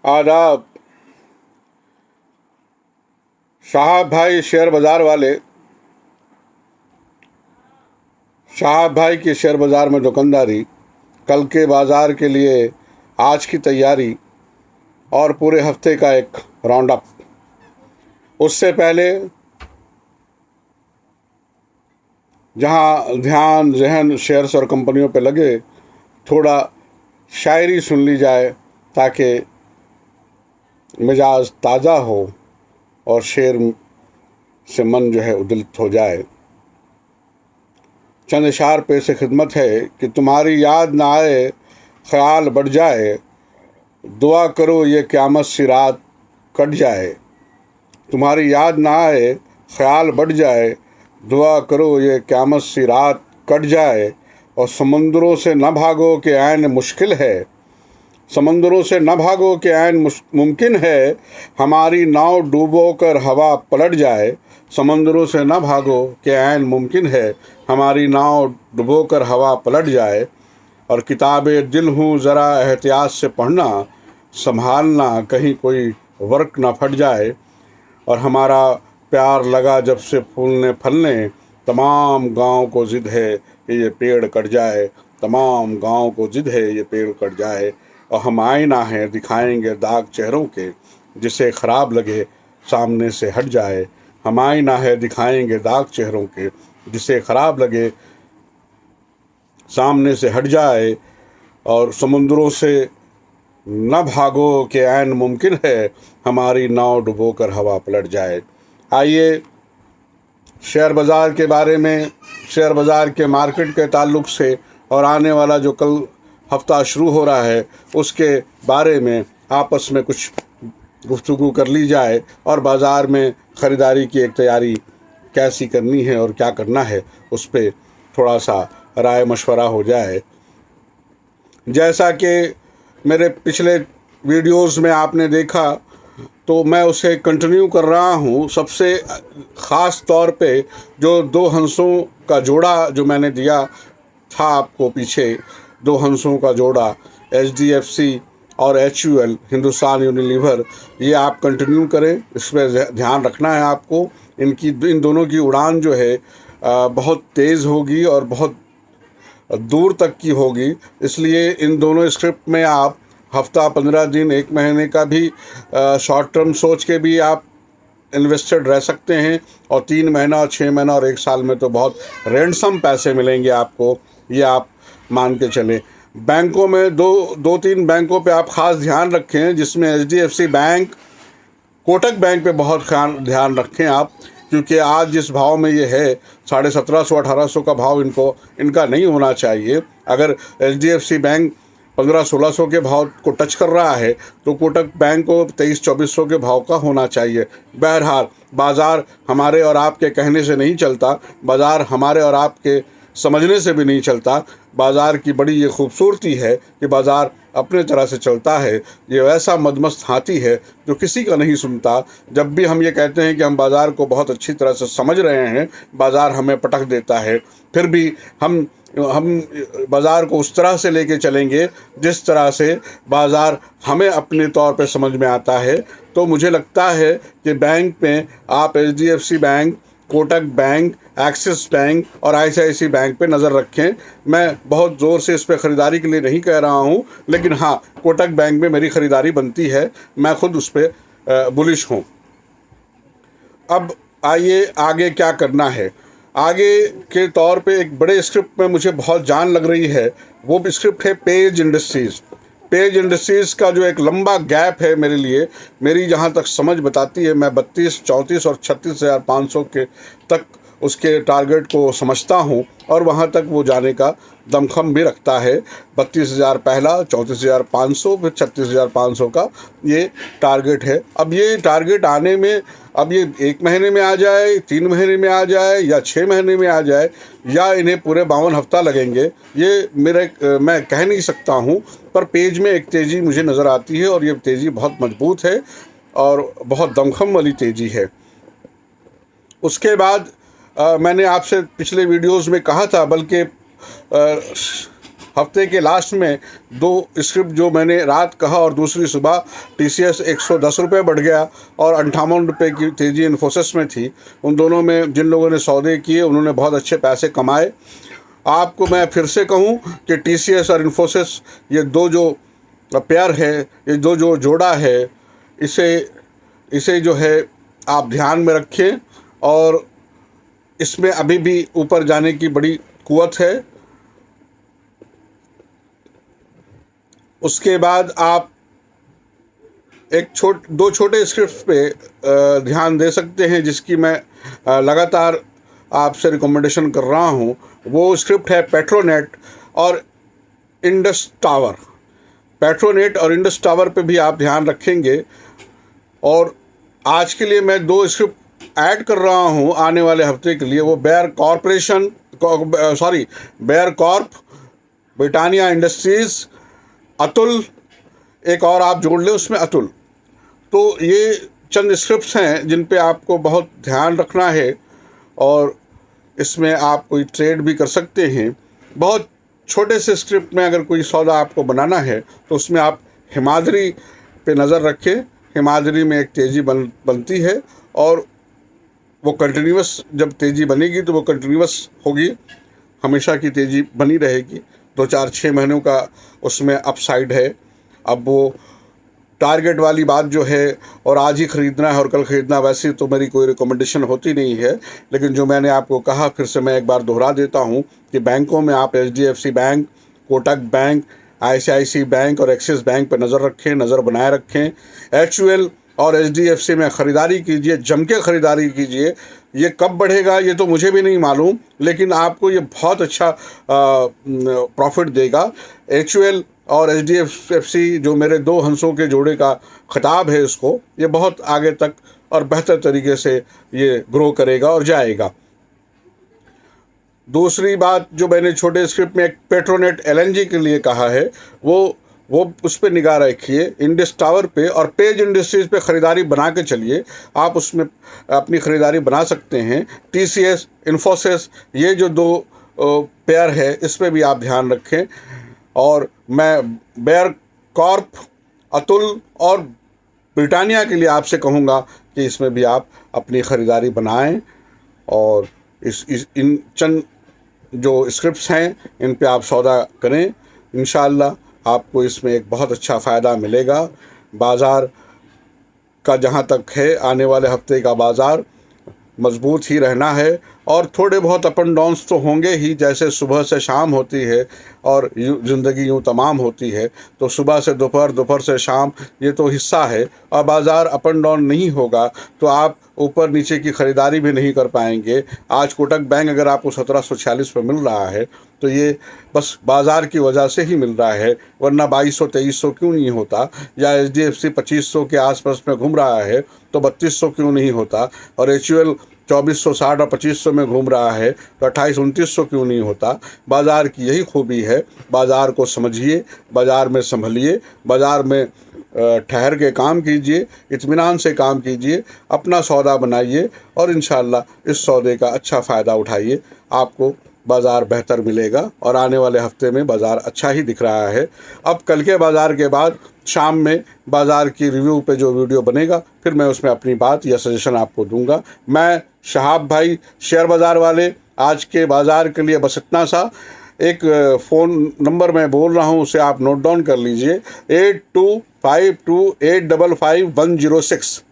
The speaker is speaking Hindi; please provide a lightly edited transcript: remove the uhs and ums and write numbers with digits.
आदाब। साहब भाई शेयर बाज़ार वाले, साहब भाई की शेयर बाज़ार में दुकानदारी, कल के बाज़ार के लिए आज की तैयारी और पूरे हफ्ते का एक राउंड अप। उससे पहले जहां ध्यान जहन शेयर्स और कंपनियों पे लगे, थोड़ा शायरी सुन ली जाए ताकि मिजाज ताज़ा हो और शेर से मन जो है उद्दलित हो जाए। चंद इशार पे से खिदमत है कि तुम्हारी याद ना आए ख्याल बढ़ जाए, दुआ करो ये क़यामत सी रात कट जाए। तुम्हारी याद ना आए ख्याल बढ़ जाए, दुआ करो ये क़यामत सी रात कट जाए। और समंदरों से न भागो कि ऐन मुश्किल है, समंदरों से न भागो कि ऐन मुमकिन है, हमारी नाव डूबो कर हवा पलट जाए। समंदरों से न भागो कि ऐन मुमकिन है, हमारी नाव डुबो कर हवा पलट जाए। और किताबे दिल हूँ ज़रा एहतियात से पढ़ना, संभालना कहीं कोई वर्क ना फट जाए। और हमारा प्यार लगा जब से फूलने फलने, तमाम गाँव को ज़िद है कि ये पेड़ कट जाए, तमाम गाँव को ज़िद है ये पेड़ कट जाए। और हम आईना हैं दिखाएंगे दाग चेहरों के, जिसे ख़राब लगे सामने से हट जाए। हम आईना है दिखाएंगे दाग चेहरों के, जिसे ख़राब लगे सामने से हट जाए। और समुद्रों से न भागो कि ऐन मुमकिन है, हमारी नाव डुबो कर हवा पलट जाए। आइए शेयर बाज़ार के बारे में, शेयर बाज़ार के मार्केट के ताल्लुक़ से और आने वाला जो कल हफ्ता शुरू हो रहा है उसके बारे में आपस में कुछ गुफ्तगू कर ली जाए और बाज़ार में ख़रीदारी की एक तैयारी कैसी करनी है और क्या करना है उस पर थोड़ा सा राय मशवरा हो जाए। जैसा कि मेरे पिछले वीडियोस में आपने देखा तो मैं उसे कंटिन्यू कर रहा हूँ। सबसे ख़ास तौर पे जो दो हंसों का जोड़ा जो मैंने दिया था आपको पीछे, दो हंसों का जोड़ा HDFC और HUL हिंदुस्तान यूनिलीवर, ये आप कंटिन्यू करें, इस पर ध्यान रखना है आपको। इन दोनों की उड़ान जो है बहुत तेज़ होगी और बहुत दूर तक की होगी, इसलिए इन दोनों स्क्रिप्ट में आप हफ्ता 15 दिन 1 महीने का भी शॉर्ट टर्म सोच के भी आप इन्वेस्टेड रह सकते हैं। और 3 महीना 6 महीना और 1 साल में तो बहुत रैंडसम पैसे मिलेंगे आपको, ये आप मान के चलें। बैंकों में दो तीन बैंकों पे आप ख़ास ध्यान रखें, जिसमें HDFC बैंक, कोटक बैंक पे बहुत ध्यान रखें आप, क्योंकि आज जिस भाव में ये है 1750-1800 का भाव इनका नहीं होना चाहिए। अगर HDFC बैंक 1500-1600 के भाव को टच कर रहा है तो कोटक बैंक को 2300-2400 के भाव का होना चाहिए। बहरहाल बाज़ार हमारे और आपके कहने से नहीं चलता, बाज़ार हमारे और आपके समझने से भी नहीं चलता। बाज़ार की बड़ी ये खूबसूरती है कि बाज़ार अपने तरह से चलता है। ये वैसा मदमस्त हाथी है जो किसी का नहीं सुनता। जब भी हम ये कहते हैं कि हम बाज़ार को बहुत अच्छी तरह से समझ रहे हैं, बाज़ार हमें पटक देता है। फिर भी हम बाज़ार को उस तरह से लेके चलेंगे जिस तरह से बाज़ार हमें अपने तौर पे समझ में आता है। तो मुझे लगता है कि बैंक में आप HDFC bank, Kotak bank, axis bank और ICICI बैंक पे नज़र रखें। मैं बहुत ज़ोर से इस पे ख़रीदारी के लिए नहीं कह रहा हूँ, लेकिन हाँ, कोटक बैंक में मेरी ख़रीदारी बनती है, मैं खुद उस पर बुलिश हूँ। अब आइए आगे क्या करना है। आगे के तौर पे एक बड़े स्क्रिप्ट में मुझे बहुत जान लग रही है, वो स्क्रिप्ट है पेज इंडस्ट्रीज़। पेज इंडस्ट्रीज़ का जो एक लंबा गैप है मेरे लिए, मेरी जहाँ तक समझ बताती है, मैं 32, 34 और 36,500 के तक उसके टारगेट को समझता हूँ और वहाँ तक वो जाने का दमखम भी रखता है। 32,000 पहला, 34,500, फिर 36,500 का ये टारगेट है। अब ये टारगेट आने में, अब ये 1 महीने में आ जाए, 3 महीने में आ जाए या 6 महीने में आ जाए, या इन्हें पूरे 52 हफ्ता लगेंगे, ये मैं कह नहीं सकता हूँ। पर पेज में एक तेज़ी मुझे नज़र आती है और ये तेज़ी बहुत मजबूत है और बहुत दमखम वाली तेज़ी है। उसके बाद मैंने आपसे पिछले वीडियोस में कहा था, बल्कि हफ्ते के लास्ट में 2 स्क्रिप्ट जो मैंने रात कहा और दूसरी सुबह, TCS 110 रुपये बढ़ गया और 58 रुपये की तेज़ी इन्फोसिस में थी। उन दोनों में जिन लोगों ने सौदे किए उन्होंने बहुत अच्छे पैसे कमाए। आपको मैं फिर से कहूं कि TCS और इन्फोसिस ये 2 जो पेयर है, ये 2 जो जोड़ा है, इसे जो है आप ध्यान में रखें और इसमें अभी भी ऊपर जाने की बड़ी कुव्वत है। उसके बाद आप दो छोटे स्क्रिप्ट पे ध्यान दे सकते हैं जिसकी मैं लगातार आपसे रिकमेंडेशन कर रहा हूँ। वो स्क्रिप्ट है पेट्रोनेट और इंडस टावर। पेट्रोनेट और इंडस टावर पे भी आप ध्यान रखेंगे। और आज के लिए मैं 2 स्क्रिप्ट ऐड कर रहा हूँ आने वाले हफ्ते के लिए। वो Bayer Corp, Britannia Industries, Atul, एक और आप जोड़ लें उसमें अतुल। तो ये चंद स्क्रिप्ट्स हैं जिन पे आपको बहुत ध्यान रखना है और इसमें आप कोई ट्रेड भी कर सकते हैं। बहुत छोटे से स्क्रिप्ट में अगर कोई सौदा आपको बनाना है तो उसमें आप हिमाद्री पे नज़र रखें। हिमाद्री में एक तेज़ी बनती है और वो कंटिन्यूस, जब तेज़ी बनेगी तो वो कंटिन्यूस होगी, हमेशा की तेज़ी बनी रहेगी। 2-4-6 महीनों का उसमें अपसाइड है। अब वो टारगेट वाली बात जो है और आज ही ख़रीदना है और कल ख़रीदना, वैसे तो मेरी कोई रिकमेंडेशन होती नहीं है। लेकिन जो मैंने आपको कहा फिर से मैं एक बार दोहरा देता हूँ कि बैंकों में आप HDFC bank, Kotak bank, ICICI bank और एक्सिस बैंक पर नज़र रखें, नज़र बनाए रखें। HUL और HDFC में ख़रीदारी कीजिए, जम के ख़रीदारी कीजिए। ये कब बढ़ेगा ये तो मुझे भी नहीं मालूम, लेकिन आपको ये बहुत अच्छा प्रॉफिट देगा। HUL और HDFC जो मेरे 2 हंसों के जोड़े का खिताब है इसको, ये बहुत आगे तक और बेहतर तरीके से ये ग्रो करेगा और जाएगा। दूसरी बात जो मैंने छोटे स्क्रिप्ट में एक पेट्रोनेट LNG के लिए कहा है, वो उस पर निगाह रखिए, इंडस टावर पे और पेज इंडस्ट्रीज़ पे ख़रीदारी बना के चलिए। आप उसमें अपनी ख़रीदारी बना सकते हैं। TCS, इन्फोसिस, ये जो 2 पेयर है इस पर भी आप ध्यान रखें। और मैं बेयर कॉर्प, अतुल और ब्रिटानिया के लिए आपसे कहूँगा कि इसमें भी आप अपनी ख़रीदारी बनाएं और इन चंद जो स्क्रिप्ट्स हैं इन पे आप सौदा करें। इंशाअल्लाह आपको इसमें एक बहुत अच्छा फ़ायदा मिलेगा। बाज़ार का जहाँ तक है, आने वाले हफ्ते का बाज़ार मजबूत ही रहना है और थोड़े बहुत अप एंड डाउन्स तो होंगे ही। जैसे सुबह से शाम होती है और ज़िंदगी यूँ तमाम होती है, तो सुबह से दोपहर, दोपहर से शाम, ये तो हिस्सा है। और बाज़ार अप एंड डाउन नहीं होगा तो आप ऊपर नीचे की ख़रीदारी भी नहीं कर पाएंगे। आज कोटक बैंक अगर आपको 1746 पर मिल रहा है तो ये बस बाज़ार की वजह से ही मिल रहा है, वरना 2200-2300 क्यों नहीं होता। या HDFC 2500 के आसपास में घूम रहा है तो 3200 क्यों नहीं होता। और HUL 2460 और 2500 में घूम रहा है तो 2800-2900 क्यों नहीं होता। बाज़ार की यही खूबी है। बाज़ार को समझिए, बाज़ार में संभलिए, बाज़ार में ठहर के काम कीजिए, इत्मीनान से काम कीजिए, अपना सौदा बनाइए और इंशाअल्लाह इस सौदे का अच्छा फ़ायदा उठाइए। आपको बाज़ार बेहतर मिलेगा और आने वाले हफ्ते में बाज़ार अच्छा ही दिख रहा है। अब कल के बाज़ार के बाद शाम में बाज़ार की रिव्यू पे जो वीडियो बनेगा फिर मैं उसमें अपनी बात या सजेशन आपको दूंगा। मैं शहाब भाई, शेयर बाज़ार वाले, आज के बाज़ार के लिए बस इतना सा। एक फ़ोन नंबर मैं बोल रहा हूँ, उसे आप नोट डाउन कर लीजिए, 8252855106।